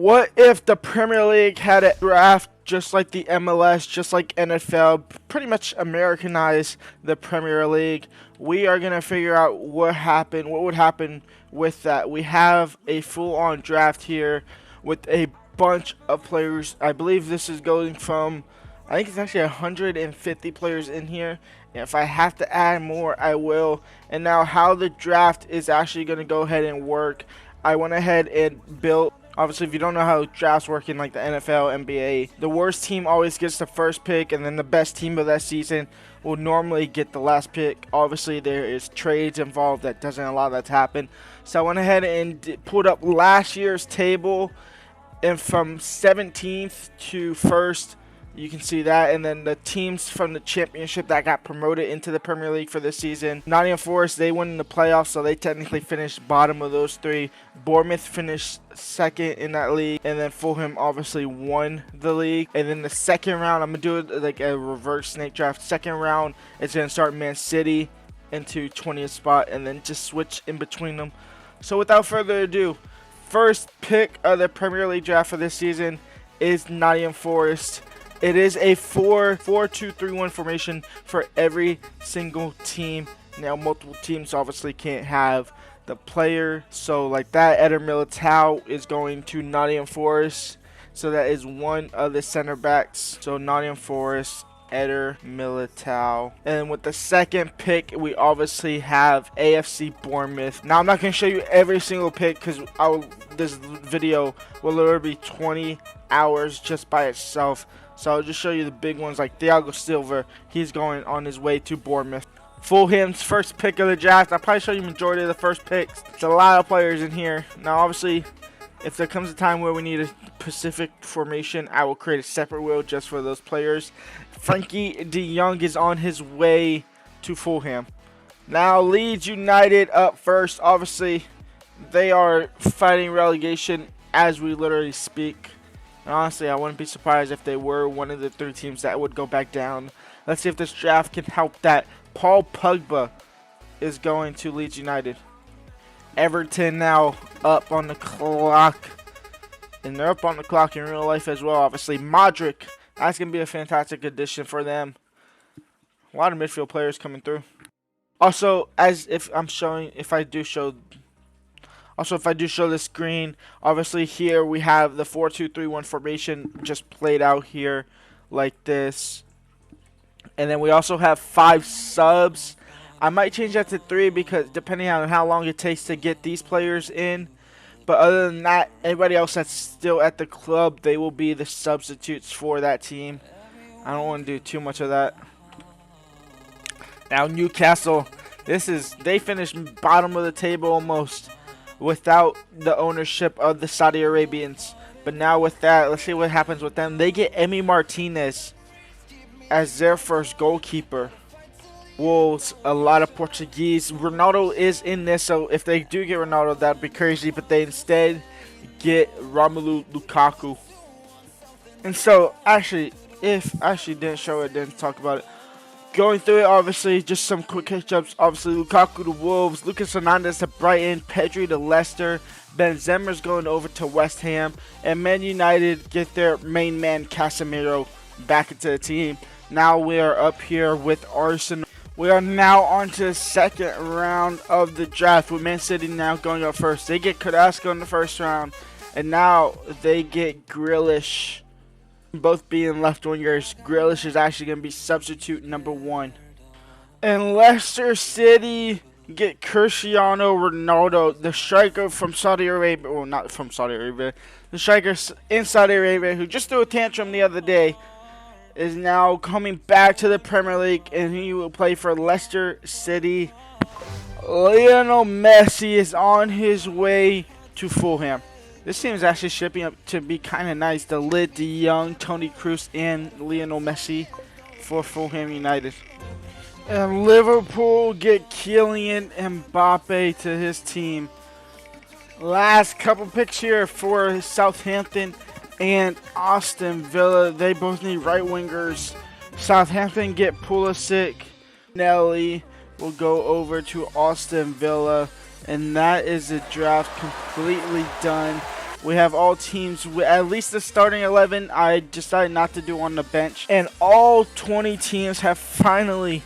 What if the Premier League had a draft just like the MLS, just like NFL, pretty much Americanized the Premier League? We are going to figure out what would happen with that. We have a full-on draft here with a bunch of players. I believe this is going from, I think it's actually 150 players in here. And if I have to add more, I will. And now how the draft is actually going to go ahead and work. I went ahead and built, obviously if you don't know how drafts work in like the NFL, NBA, the worst team always gets the first pick, and then the best team of that season will normally get the last pick. Obviously there is trades involved that doesn't allow that to happen. So I went ahead and pulled up last year's table, and from 17th to 1st, you can see that, and then the teams from the championship that got promoted into the Premier League for this season. Nottingham Forest, they won in the playoffs, so they technically finished bottom of those three. Bournemouth finished second in that league, and then Fulham obviously won the league. And then the second round, I'm going to do it like a reverse snake draft. Second round, it's going to start Man City into 20th spot, and then just switch in between them. So without further ado, first pick of the Premier League draft for this season is Nottingham Forest. It is a 4-2-3-1 formation for every single team. Now, multiple teams obviously can't have the player. So, like that, Eder Militao is going to Nottingham Forest. So, that is one of the center backs. So, Nottingham Forest, Eder Militao. And with the second pick, we obviously have AFC Bournemouth. Now, I'm not going to show you every single pick because this video will literally be 20 hours just by itself. So I'll just show you the big ones like Thiago Silva. He's going on his way to Bournemouth. Fulham's first pick of the draft. I'll probably show you the majority of the first picks. It's a lot of players in here. Now, obviously, if there comes a time where we need a specific formation, I will create a separate wheel just for those players. Frankie de Jong is on his way to Fulham. Now, Leeds United up first. Obviously, they are fighting relegation as we literally speak. And honestly, I wouldn't be surprised if they were one of the three teams that would go back down. Let's see if this draft can help that. Paul Pogba is going to Leeds United. Everton now up on the clock. And they're up on the clock in real life as well, obviously. Modric, that's going to be a fantastic addition for them. A lot of midfield players coming through. Also, if I do show the screen, obviously here we have the 4-2-3-1 formation just played out here like this. And then we also have 5 subs. I might change that to 3 because depending on how long it takes to get these players in. But other than that, everybody else that's still at the club, they will be the substitutes for that team. I don't want to do too much of that. Now Newcastle, they finished bottom of the table almost, without the ownership of the Saudi Arabians. But now with that, let's see what happens with them. They get Emi Martinez as their first goalkeeper. Wolves, a lot of Portuguese. Ronaldo is in this, so if they do get Ronaldo, that'd be crazy. But they instead get Romelu Lukaku. And so, actually, didn't show it, didn't talk about it. Going through it, obviously, just some quick catch-ups. Obviously, Lukaku to Wolves, Lucas Hernandez to Brighton, Pedri to Leicester, Benzema's going over to West Ham, and Man United get their main man Casemiro back into the team. Now we are up here with Arsenal. We are now on to the second round of the draft with Man City now going up first. They get Carrasco in the first round, and now they get Grealish. Both being left wingers, Grealish is actually going to be substitute number 1. And Leicester City get Cristiano Ronaldo, the striker from Saudi Arabia. Well, not from Saudi Arabia. The striker in Saudi Arabia who just threw a tantrum the other day is now coming back to the Premier League, and he will play for Leicester City. Lionel Messi is on his way to Fulham. This team is actually shaping up to be kind of nice. The Lid, De Jong, Toni Kroos, and Lionel Messi for Fulham United. And Liverpool get Kylian Mbappe to his team. Last couple picks here for Southampton and Aston Villa. They both need right wingers. Southampton get Pulisic. Nelly will go over to Aston Villa. And that is the draft completely done. We have all teams with at least the starting 11. I decided not to do on the bench. And all 20 teams have finally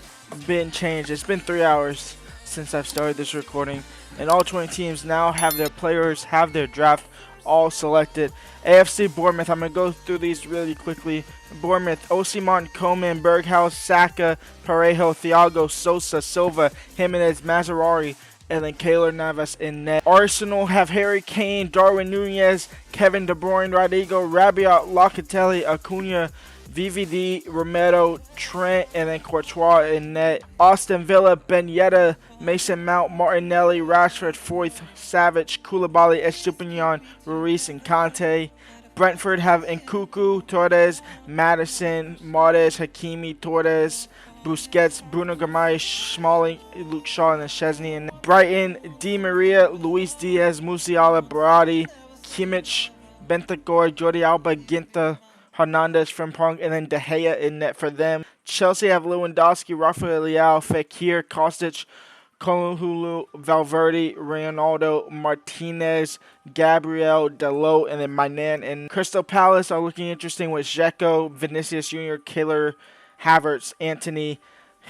been changed. It's been 3 hours since I've started this recording. And all 20 teams now have their players, have their draft all selected. AFC Bournemouth, I'm going to go through these really quickly. Bournemouth, Osimhen, Coman, Berghaus, Saka, Parejo, Thiago, Sosa, Silva, Jimenez, Mazzarri, and then Keylor Navas in net. Arsenal have Harry Kane, Darwin Nunez, Kevin De Bruyne, Rodrigo, Rabiot, Locatelli, Acuna, VVD, Romero, Trent, and then Courtois in net. Aston Villa, Ben Yedder, Mason Mount, Martinelli, Rashford, Foyth, Savage, Koulibaly, Estupiñán, Ruiz, and Conte. Brentford have Nkunku, Torres, Madison, Martes, Hakimi, Torres, Busquets, Bruno Guimaraes, Smalling, Luke Shaw, and then Szczesny. And Brighton, Di Maria, Luis Diaz, Musiala, Berardi, Kimmich, Bentancur, Jordi Alba, Ginter, Hernandez, Frimpong, and then De Gea in net for them. Chelsea have Lewandowski, Rafael Leao, Fekir, Kostic, Kalulu, Valverde, Ronaldo, Martinez, Gabriel, Dalot, and then Manan. And Crystal Palace are looking interesting with Dzeko, Vinicius Jr., Keylor, Havertz, Antony,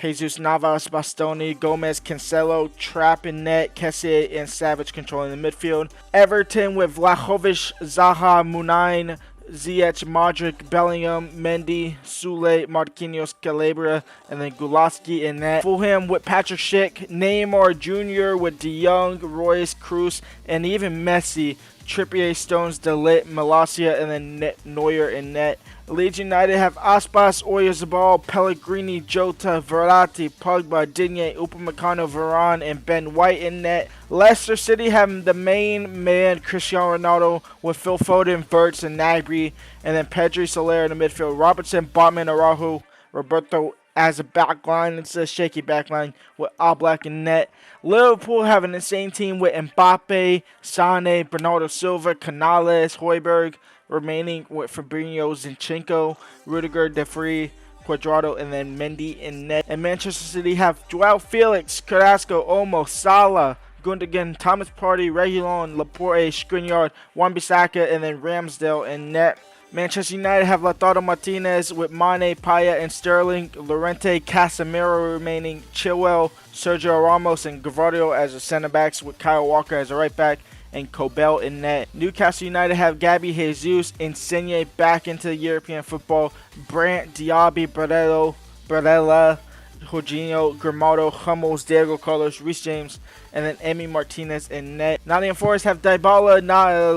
Jesus Navas, Bastoni, Gomez, Cancelo, Trapp in net, Kessie, and Savage controlling the midfield. Everton with Vlahovic, Zaha, Munain, Ziyech, Modric, Bellingham, Mendy, Sule, Marquinhos, Calabria, and then Gulaski in net. Fulham with Patrick Schick, Neymar Jr. with De Jong, Royce, Cruz, and even Messi. Trippier, Stones, De Ligt, Malacia, and then Neuer in net. Leeds United have Aspas, Oyarzabal, Pellegrini, Jota, Verratti, Pogba, Digne, Upamecano, Varane, and Ben White in net. Leicester City have the main man, Cristiano Ronaldo, with Phil Foden, Verts, and Gnabry, and then Pedri, Soler in the midfield. Robertson, Botman, Araujo, Roberto as a backline. It's a shaky backline with Oblak in net. Liverpool have an insane team with Mbappe, Sane, Bernardo Silva, Canales, Højbjerg, remaining with Fabinho, Zinchenko, Rudiger, De Vrij, Cuadrado, and then Mendy in net. And Manchester City have Joao Felix, Carrasco, Olmo, Salah, Gundogan, Thomas Partey, Reguilon, Laporte, Skriniar, Wan-Bissaka, and then Ramsdale in net. Manchester United have Lautaro Martinez with Mane, Paya, and Sterling, Llorente, Casemiro remaining, Chilwell, Sergio Ramos, and Gavardio as the center backs with Kyle Walker as a right back, and Kobel in net. Newcastle United have Gabby Jesus, Insigne back into European football, Brandt, Diaby, Barella, Jorginho, Grimaldo, Hummels, Diego Carlos, Reece James, and then Emi Martinez in net. Nottingham Forest have Dybala,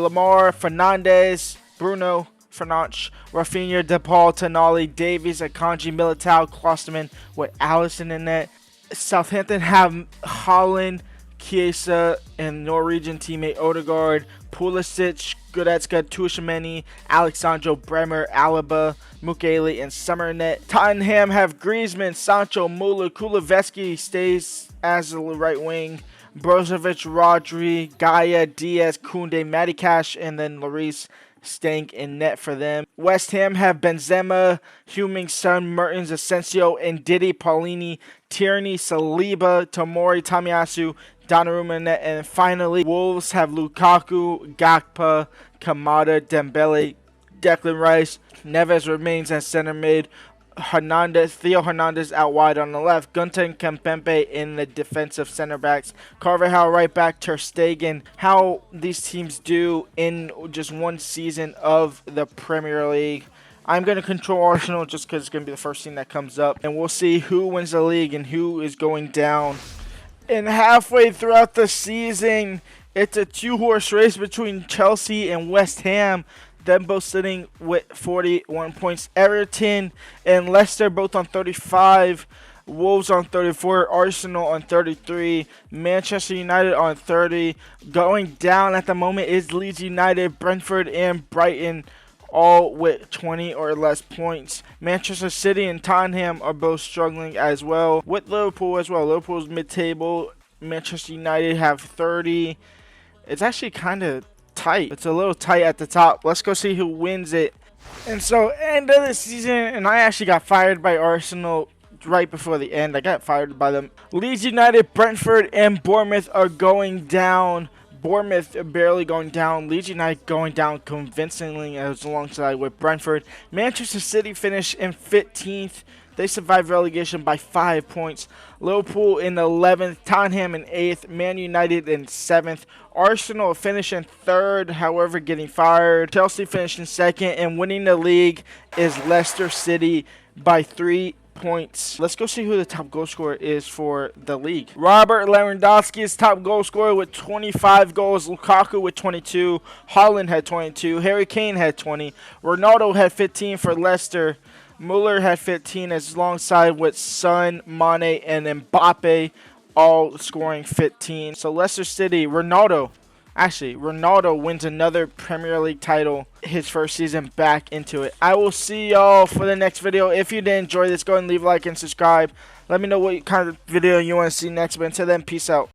Lamar, Fernandez, Bruno Fernandes, Rafinha, DePaul, Tonali, Davies, Akanji, Militao, Klosterman with Allison in net. Southampton have Holland, Chiesa, and Norwegian teammate Odegaard, Pulisic, Goretzka, Tuchemeni, Alexandro Bremer, Alaba, Mukiele, and Summer in net. Tottenham have Griezmann, Sancho, Muller, Kuleveski stays as the right wing, Brozovic, Rodri, Gaia, Diaz, Koundé, Matty Cash, and then Lloris staying in net for them. West Ham have Benzema, Heung-min Son, Mertens, Asensio, and Didi, Paulini, Tierney, Saliba, Tomori, Tomiyasu, Donnarumma in net. And finally, Wolves have Lukaku, Gakpo, Kamada, Dembele, Declan Rice. Neves remains as center mid. Theo Hernandez out wide on the left. Gunter and Kempembe in the defensive center backs. Carvajal right back. Ter Stegen. How these teams do in just one season of the Premier League. I'm going to control Arsenal just because it's going to be the first team that comes up. And we'll see who wins the league and who is going down. And halfway throughout the season, it's a two-horse race between Chelsea and West Ham. Them both sitting with 41 points. Everton and Leicester both on 35. Wolves on 34. Arsenal on 33. Manchester United on 30. Going down at the moment is Leeds United, Brentford, and Brighton, all with 20 or less points. Manchester City and Tottenham are both struggling as well, with Liverpool as well. Liverpool's mid-table. Manchester United have 30. It's actually kind of tight. It's a little tight at the top. Let's go see who wins it. And so, end of the season, and I actually got fired by Arsenal right before the end. I got fired by them. Leeds United, Brentford, and Bournemouth are going down. Bournemouth barely going down. Leeds United going down convincingly as alongside with Brentford. Manchester City finished in 15th. They survived relegation by 5 points. Liverpool in 11th. Tottenham in 8th. Man United in 7th. Arsenal finishing 3rd, however, getting fired. Chelsea finishing 2nd. And winning the league is Leicester City by 3 points. Let's go see who the top goal scorer is for the league. Robert Lewandowski is top goal scorer with 25 goals. Lukaku with 22. Haaland had 22. Harry Kane had 20. Ronaldo had 15 for Leicester. Muller had 15 as alongside with Son, Mane, and Mbappe all scoring 15. So Leicester City, Ronaldo wins another Premier League title, his first season back into it. I will see y'all for the next video. If you did enjoy this, go ahead and leave a like and subscribe. Let me know what kind of video you want to see next. But until then, peace out.